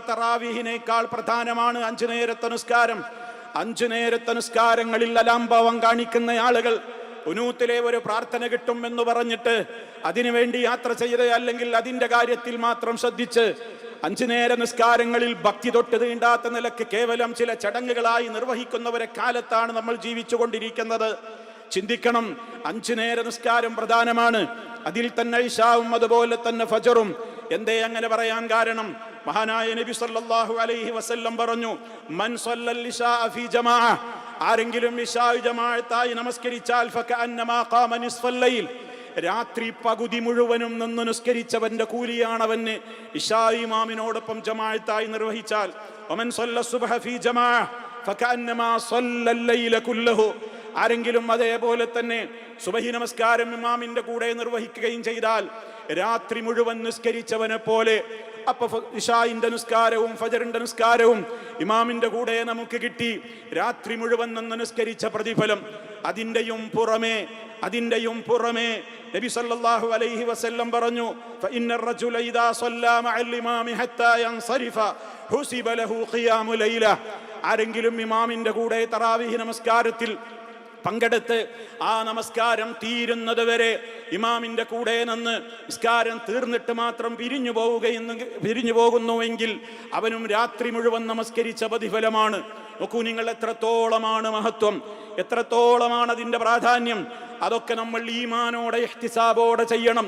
തറാവീഹിനേക്കാൾ പ്രധാനമാണ് 5 നേരത്തെ നിസ്കാരം. 5 നേരത്തെ നിസ്കാരങ്ങളിൽ അലംഭാവം കാണിക്കുന്ന ആളുകൾ ഖുനൂത്തിലെ ഒരു പ്രാർത്ഥന കിട്ടും എന്ന് പറഞ്ഞിട്ട് അതിനുവേണ്ടി യാത്ര ചെയ്ത്, അല്ലെങ്കിൽ അതിന്റെ കാര്യത്തിൽ മാത്രം ശ്രദ്ധിച്ച് 5 നേര നിസ്കാരങ്ങളിൽ ഭക്തി തൊട്ട് തീണ്ടാത്ത നിലക്ക് കേവലം ചില ചടങ്ങുകളായി നിർവഹിക്കുന്നവരെ കാലത്താണ് നമ്മൾ ജീവിച്ചു കൊണ്ടിരിക്കുന്നത്. ചിന്തിക്കണം, 5 നേര നിസ്കാരം പ്രധാനമാണ്. അതിൽ തന്നെ ഇശാവും അതുപോലെ തന്നെ ഫജറും. എന്തേ അങ്ങനെ പറയാൻ കാരണം? മഹാനായ നബി സല്ലല്ലാഹു അലൈഹി വസല്ലം പറഞ്ഞു, മൻ സല്ലൽ ഇശാ ഫീ ജമാഅ, ആരെങ്കിലും ഇശാ ജമാഅത്തായി നമസ്കരിച്ചാൽ ഫകഅന്നമാ ഖാമ നിസ്ഫൽ ലൈൽ, രാത്രി പകുതി മുഴുവനും നിന്ന് നിസ്കരിച്ചവന്റെ കൂലിയാണവന് ഇശാ ഇമാമിനോടൊപ്പം ജമാഅത്തായി നിർവഹിച്ചാൽ. വമൻ സല്ല സുബ്ഹ ഫീ ജമാഅ ഫകഅന്നമാ സല്ലൽ ലൈല കുല്ലഹു, ആരെങ്കിലും അതേപോലെ തന്നെ സുബഹി നമസ്കാരം ഇമാമിന്റെ കൂടെ നിർവഹിക്കുകയും ചെയ്താൽ രാത്രി മുഴുവൻ നിസ്കരിച്ചവനെ പോലെ. അപ്പൊ ഇശാഇന്റെ നിസ്കാരവും ഫജറിന്റെ നിസ്കാരവും ഇമാമിന്റെ കൂടെ നമുക്ക് കിട്ടി. രാത്രി മുഴുവൻ നിന്ന് നിസ്കരിച്ച പ്രതിഫലം. അതിന്റെയും പുറമേ നബി സല്ലല്ലാഹു അലൈഹി വസല്ലം പറഞ്ഞു, ഫഇന്ന റജുല ഇദാ സല്ലാ മഅൽ ഇമാമി ഹത്താ യൻസരിഫ ഹുസിബ ലഹു ഖിയാമു ലൈല, ആരെങ്കിലും ഇമാമിന്റെ കൂടെ തറാവീഹ് നമസ്കാരത്തിൽ പങ്കെടുത്ത് ആ നമസ്കാരം തീരുന്നത് വരെ ഇമാമിന്റെ കൂടെ നിന്ന് നിസ്കാരം തീർന്നിട്ട് മാത്രം പിരിഞ്ഞു പോകുന്നുവെങ്കിൽ അവനും രാത്രി മുഴുവൻ നമസ്കരിച്ച പ്രതിഫലമാണ്. നോക്കൂ നിങ്ങൾ, എത്രത്തോളമാണ് മഹത്വം, എത്രത്തോളമാണ് അതിന്റെ പ്രാധാന്യം. അതൊക്കെ നമ്മൾ ഈമാനോടെ ഇഹ്തിസാബോടെ ചെയ്യണം.